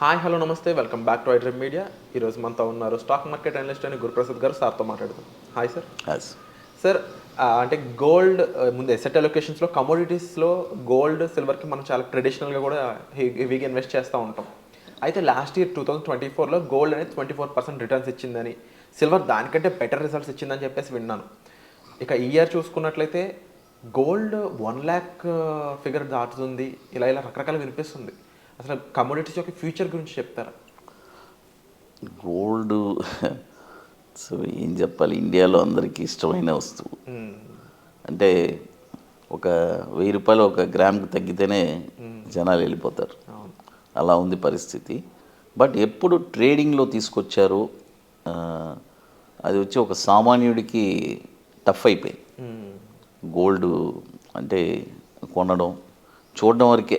Hi hello నమస్తే welcome back to iDream media. ఈరోజు మనతో ఉన్నారు స్టాక్ మార్కెట్ అనలిస్ట్ అని గురుప్రసాద్ గారు. సార్తో మాట్లాడుతాం. Hi sir. యాస్. సార్, అంటే గోల్డ్ ముందు ఎసెట్ అలొకేషన్స్లో కమోడిటీస్లో గోల్డ్ సిల్వర్కి మనం చాలా ట్రెడిషనల్గా కూడా హెవీగా ఇన్వెస్ట్ చేస్తూ ఉంటాం. అయితే లాస్ట్ ఇయర్ 2024లో గోల్డ్ అనేది 24% రిటర్న్స్ ఇచ్చిందని, సిల్వర్ దానికంటే బెటర్ రిజల్ట్స్ ఇచ్చిందని చెప్పేసి విన్నాను. ఇక ఈ ఇయర్ చూసుకున్నట్లయితే గోల్డ్ 1,00,000 ఫిగర్ దాటుతుంది, ఇలా ఇలా రకరకాల వినిపిస్తుంది. అసలు కమోడిటీస్ యొక్క ఫ్యూచర్ గురించి చెప్తారా? గోల్డ్ సో ఏం చెప్పాలి, ఇండియాలో అందరికీ ఇష్టమైన వస్తువు. అంటే ఒక 1,000 రూపాయలు ఒక గ్రామ్కి తగ్గితేనే జనాలు వెళ్ళిపోతారు. అలా ఉంది పరిస్థితి. బట్ ఎప్పుడు ట్రేడింగ్లో తీసుకొచ్చారో అది వచ్చి ఒక సామాన్యుడికి టఫ్ అయిపోయింది. గోల్డ్ అంటే కొనడం చూడడం వరకే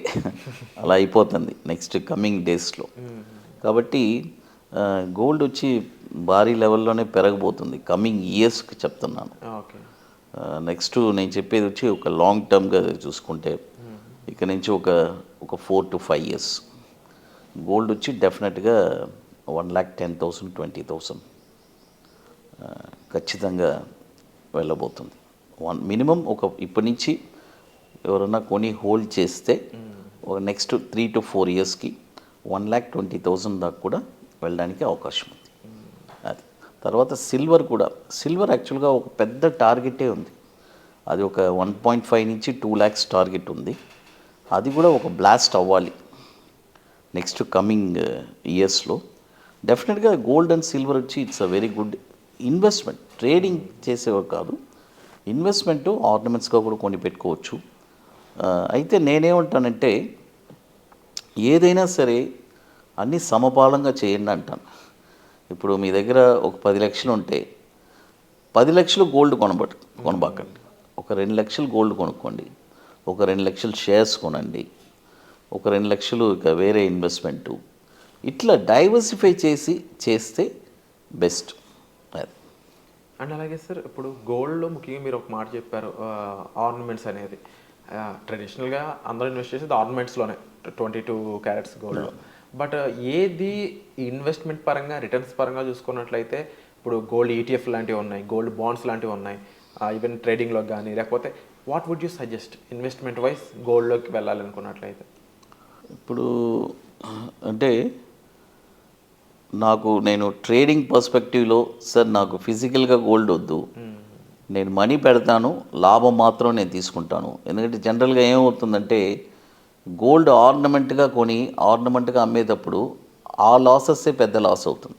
అలా అయిపోతుంది నెక్స్ట్ కమింగ్ డేస్లో. కాబట్టి గోల్డ్ వచ్చి భారీ లెవెల్లోనే పెరగబోతుంది కమింగ్ ఇయర్స్కి చెప్తున్నాను. నెక్స్ట్ నేను చెప్పేది వచ్చి ఒక లాంగ్ టర్మ్గా చూసుకుంటే ఇక నుంచి ఒక 4 to 5 years గోల్డ్ వచ్చి డెఫినెట్గా 1,10,000 20,000 ఖచ్చితంగా వెళ్ళబోతుంది. మినిమం ఇప్పటి నుంచి ఎవరన్నా కొని హోల్డ్ చేస్తే ఒక నెక్స్ట్ 3 to 4 yearsకి 1,20,000 దాకా కూడా వెళ్ళడానికి అవకాశం ఉంది. అది తర్వాత సిల్వర్ యాక్చువల్గా ఒక పెద్ద టార్గెటే ఉంది. అది ఒక 1.5 నుంచి 2 lakhs టార్గెట్ ఉంది. అది కూడా ఒక బ్లాస్ట్ అవ్వాలి నెక్స్ట్ కమింగ్ ఇయర్స్లో. డెఫినెట్గా గోల్డ్ అండ్ సిల్వర్ వచ్చి it's a very good investment. Trading చేసేవారు కాదు, ఇన్వెస్ట్మెంట్ ఆర్నమెంట్స్గా కూడా కొని పెట్టుకోవచ్చు. అయితే నేనేమంటానంటే ఏదైనా సరే అన్నీ సమపాలంగా చేయండి అంటాను. ఇప్పుడు మీ దగ్గర ఒక 10 లక్షలు ఉంటే 10 లక్షలు గోల్డ్ కొనబాకండి. ఒక 2 లక్షలు గోల్డ్ కొనుక్కోండి, ఒక 2 లక్షలు షేర్స్ కొనండి, ఒక 2 లక్షలు ఇక వేరే ఇన్వెస్ట్మెంటు, ఇట్లా డైవర్సిఫై చేస్తే బెస్ట్. అది. అండ్ అలాగే సార్, ఇప్పుడు గోల్డ్లో ముఖ్యంగా మీరు ఒక మాట చెప్పారు, ఆర్నమెంట్స్ అనేది ట్రెడిషనల్గా అందరూ ఇన్వెస్ట్ చేసేది ఆర్నమెంట్స్లోనే 22 క్యారెట్స్ గోల్డ్లో. బట్ ఏది ఇన్వెస్ట్మెంట్ పరంగా రిటర్న్స్ పరంగా చూసుకున్నట్లయితే ఇప్పుడు గోల్డ్ ఈటీఎఫ్ లాంటివి ఉన్నాయి, గోల్డ్ బాండ్స్ లాంటివి ఉన్నాయి, ఈవెన్ ట్రేడింగ్లో కానీ, లేకపోతే what would you suggest investment wise గోల్డ్లోకి వెళ్ళాలనుకున్నట్లయితే? ఇప్పుడు అంటే నేను ట్రేడింగ్ పర్స్పెక్టివ్లో సార్ నాకు ఫిజికల్గా గోల్డ్ వద్దు, నేను మనీ పెడతాను, లాభం మాత్రం నేను తీసుకుంటాను. ఎందుకంటే జనరల్గా ఏమవుతుందంటే గోల్డ్ ఆర్నమెంట్గా కొని ఆర్నమెంట్గా అమ్మేటప్పుడు ఆ లాసెస్సే పెద్ద లాస్ అవుతుంది.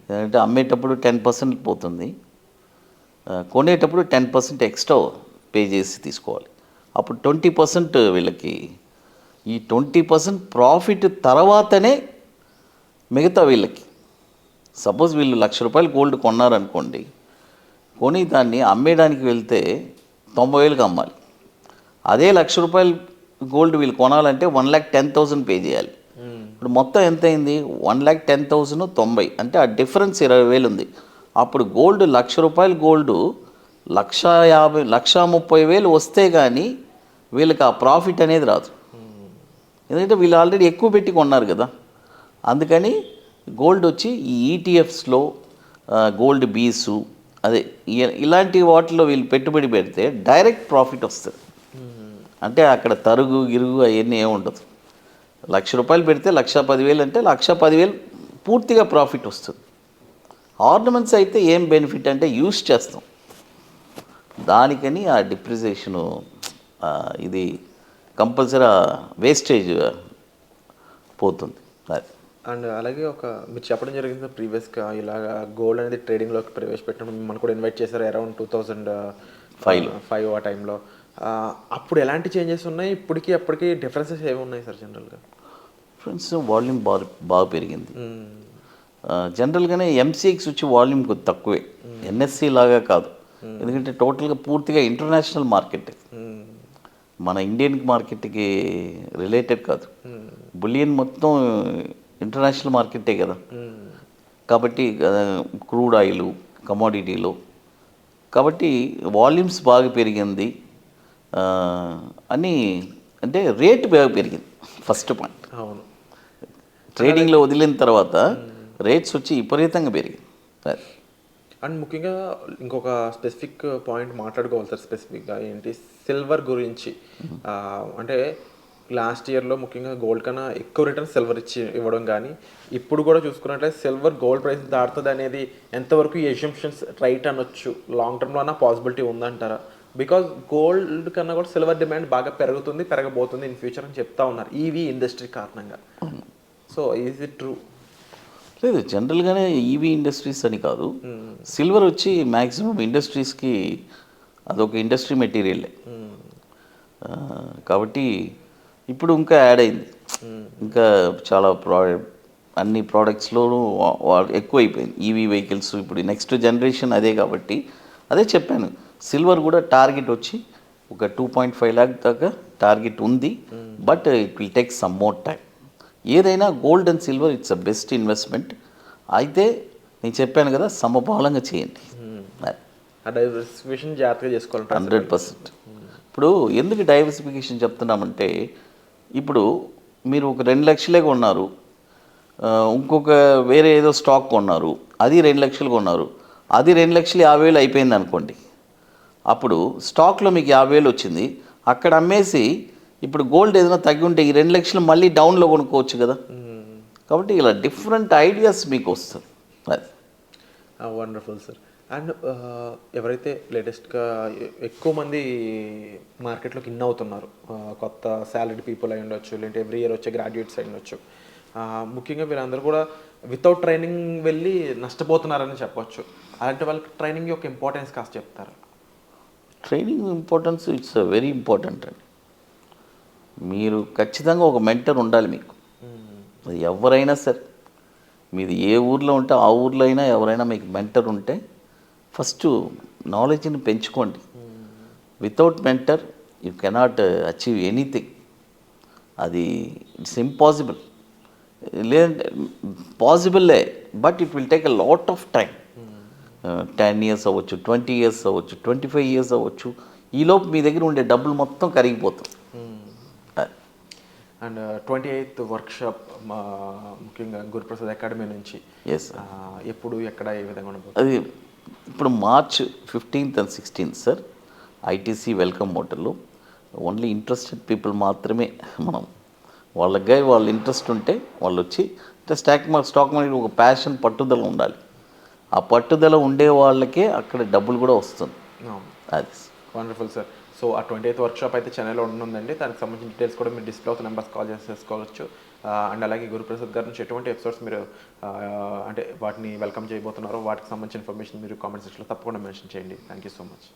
ఎందుకంటే అమ్మేటప్పుడు 10% పోతుంది, కొనేటప్పుడు 10% ఎక్స్ట్రా పే చేసి తీసుకోవాలి. అప్పుడు 20% వీళ్ళకి, ఈ 20% ప్రాఫిట్ తర్వాతనే మిగతా వీళ్ళకి. సపోజ్ వీళ్ళు 1,00,000 రూపాయలు గోల్డ్ కొన్నారనుకోండి, కొని దాన్ని అమ్మేయడానికి వెళ్తే 90,000కి అమ్మాలి. అదే 1,00,000 రూపాయలు గోల్డ్ వీళ్ళు కొనాలంటే 1,10,000 పే చేయాలి. ఇప్పుడు మొత్తం ఎంత అయింది? 1,10,000 90, అంటే ఆ డిఫరెన్స్ 20,000 ఉంది. అప్పుడు గోల్డ్ 1,00,000 రూపాయలు గోల్డ్ 1,50,000 1,30,000 వస్తే కానీ వీళ్ళకి ఆ ప్రాఫిట్ అనేది రాదు. ఎందుకంటే వీళ్ళు ఆల్రెడీ ఎక్కువ పెట్టి కొన్నారు కదా. అందుకని గోల్డ్ వచ్చి ఈ ఈటీఎఫ్స్లో గోల్డ్ బీసు అదే ఇలాంటి వాటిలో వీళ్ళు పెట్టుబడి పెడితే డైరెక్ట్ ప్రాఫిట్ వస్తుంది. అంటే అక్కడ తరుగు గిరుగు అవన్నీ ఏముండదు. 1,00,000 రూపాయలు పెడితే 1,10,000 అంటే 1,10,000 పూర్తిగా ప్రాఫిట్ వస్తుంది. ఆర్నమెంట్స్ అయితే ఏం బెనిఫిట్ అంటే యూస్ చేస్తాం, దానికని ఆ డిప్రిసియేషను ఇది కంపల్సరీ వేస్టేజ్ పోతుంది. అది. అండ్ అలాగే మీరు చెప్పడం జరిగింది ప్రీవియస్గా ఇలాగా గోల్డ్ అనేది ట్రేడింగ్లోకి ప్రవేశపెట్టినప్పుడు మనం కూడా ఇన్వైట్ చేశారు అరౌండ్ 2005 ఆ టైంలో. అప్పుడు ఎలాంటి చేంజెస్ ఉన్నాయి, ఇప్పటికీ అప్పటికి డిఫరెన్సెస్ ఏమి ఉన్నాయి సార్? జనరల్గా ఫ్రెండ్స్ వాల్యూమ్ బాగా పెరిగింది. జనరల్గానే ఎంసీఎక్స్ వచ్చి వాల్యూమ్ కొద్ది తక్కువే, ఎన్ఎస్సి లాగా కాదు. ఎందుకంటే టోటల్గా పూర్తిగా ఇంటర్నేషనల్ మార్కెట్, మన ఇండియన్ మార్కెట్కి రిలేటెడ్ కాదు. బులియన్ మొత్తం ఇంటర్నేషనల్ మార్కెటే కదా. కాబట్టి క్రూడ్ ఆయిల్ కమోడిటీలు, కాబట్టి వాల్యూమ్స్ బాగా పెరిగింది అని. అంటే రేటు బాగా పెరిగింది ఫస్ట్ పాయింట్. అవును. ట్రేడింగ్లో వదిలిన తర్వాత రేట్స్ వచ్చి విపరీతంగా పెరిగింది. అది అండ్ ముఖ్యంగా ఇంకొక స్పెసిఫిక్ పాయింట్ మాట్లాడుకోవాలి సార్. స్పెసిఫిక్గా ఏంటి, సిల్వర్ గురించి. అంటే లాస్ట్ ఇయర్లో ముఖ్యంగా గోల్డ్ కన్నా ఎక్కువ రిటర్న్ సిల్వర్ ఇవ్వడం కానీ, ఇప్పుడు కూడా చూసుకున్నట్లయితే సిల్వర్ గోల్డ్ ప్రైస్ దాటుతుంది అనేది ఎంతవరకు ఈ ఎజంప్షన్స్ రైట్ అనొచ్చు? లాంగ్ టర్మ్లో అన్న పాసిబిలిటీ ఉందంటారా? బికాజ్ గోల్డ్ కన్నా కూడా సిల్వర్ డిమాండ్ బాగా పెరుగుతుంది, పెరగబోతుంది ఇన్ ఫ్యూచర్ అని చెప్తా ఉన్నారు ఈవీ ఇండస్ట్రీ కారణంగా. So is it true? లేదు, జనరల్గానే ఈవీ ఇండస్ట్రీస్ అని కాదు, సిల్వర్ వచ్చి మ్యాక్సిమం ఇండస్ట్రీస్కి అదొక ఇండస్ట్రీ మెటీరియలే. కాబట్టి ఇప్పుడు ఇంకా యాడ్ అయింది, ఇంకా చాలా అన్ని ప్రోడక్ట్స్లోనూ ఎక్కువైపోయింది ఈవీ వెహికల్స్. ఇప్పుడు నెక్స్ట్ జనరేషన్ అదే కాబట్టి అదే చెప్పాను, సిల్వర్ కూడా టార్గెట్ వచ్చి ఒక 2.5 lakh దాకా టార్గెట్ ఉంది. But it will take some more time. ఏదైనా gold and silver it's a best investment. అయితే నేను చెప్పాను కదా, సమపాలంగా చేయండి. డైవర్సిఫికేషన్ జాగ్రత్తగా చేసుకోవాలి 100%. ఇప్పుడు ఎందుకు డైవర్సిఫికేషన్ చెప్తున్నామంటే, ఇప్పుడు మీరు ఒక 2 లక్షలే కొన్నారు, ఇంకొక వేరే ఏదో స్టాక్ కొన్నారు, అది 2 లక్షలు కొన్నారు, అది 2,50,000 అయిపోయింది అనుకోండి. అప్పుడు స్టాక్లో మీకు 50,000 వచ్చింది, అక్కడ అమ్మేసి ఇప్పుడు గోల్డ్ ఏదైనా తగ్గి ఉంటే ఈ 2 లక్షలు మళ్ళీ డౌన్లో కొనుక్కోవచ్చు కదా. కాబట్టి ఇలా డిఫరెంట్ ఐడియాస్ మీకు వస్తుంది. అది వండర్ఫుల్ సార్. అండ్ ఎవరైతే లేటెస్ట్గా ఎక్కువ మంది మార్కెట్లోకి ఇన్ అవుతున్నారు, కొత్త శాలరీడ్ పీపుల్ అయి ఉండొచ్చు, లేదంటే ఎవ్రీ ఇయర్ వచ్చే గ్రాడ్యుయేట్స్ అయి ఉండొచ్చు, ముఖ్యంగా వీళ్ళందరూ కూడా వితౌట్ ట్రైనింగ్ వెళ్ళి నష్టపోతున్నారని చెప్పొచ్చు. అలాంటి వాళ్ళకి ట్రైనింగ్ యొక్క ఇంపార్టెన్స్ కాస్త చెప్తారా? Training importance it's very important అండి. మీరు ఖచ్చితంగా ఒక మెంటర్ ఉండాలి మీకు. అది ఎవరైనా సరే, మీది ఏ ఊర్లో ఉంటే ఆ ఊర్లో అయినా ఎవరైనా మీకు మెంటర్ ఉంటే ఫస్ట్ నాలెడ్జ్ని పెంచుకోండి. Without mentor you cannot achieve anything. అది ఇట్స్ ఇంపాసిబుల్. లేదంటే పాసిబుల్లే, but it will take a lot of time. 10 years అవ్వచ్చు, 20 years అవ్వచ్చు, 25 years అవ్వచ్చు. ఈలోపు మీ దగ్గర ఉండే డబ్బులు మొత్తం కరిగిపోతాయి. అండ్ 28th వర్క్షాప్ ముఖ్యంగా గురుప్రసాద్ అకాడమీ నుంచి ఎప్పుడు, ఎక్కడ, ఏ విధంగా ఉండబోతుంది? అది ఇప్పుడు March 15th and 16th sir, ITC welcome హోటల్లో. ఓన్లీ ఇంట్రెస్టెడ్ పీపుల్ మాత్రమే. మనం వాళ్ళ ఇంట్రెస్ట్ ఉంటే వాళ్ళు వచ్చి, స్టాక్ మార్కెట్ ఒక ప్యాషన్, పట్టుదల ఉండాలి. ఆ పట్టుదల ఉండే వాళ్ళకే అక్కడ డబ్బులు కూడా వస్తుంది. అది వండర్ఫుల్ సార్. సో ఆ 28th వర్క్షాప్ అయితే చెన్నైలో ఉంటుందండి. దానికి సంబంధించిన డీటెయిల్స్ కూడా మీరు డిస్ప్లే అవుతున్న నెంబర్స్ కాల్ చేసి చేసుకోవచ్చు. అండ్ అలాగే గురుప్రసాద్ గారి నుంచి ఎటువంటి ఎపిసోడ్స్ మీరు అంటే వాటిని వెల్కమ్ చేయబోతున్నారో వాటికి సంబంధించిన ఇన్ఫర్మేషన్ మీరు కామెంట్ సెక్షన్లో తప్పకుండా మెన్షన్ చేయండి. Thank you so much.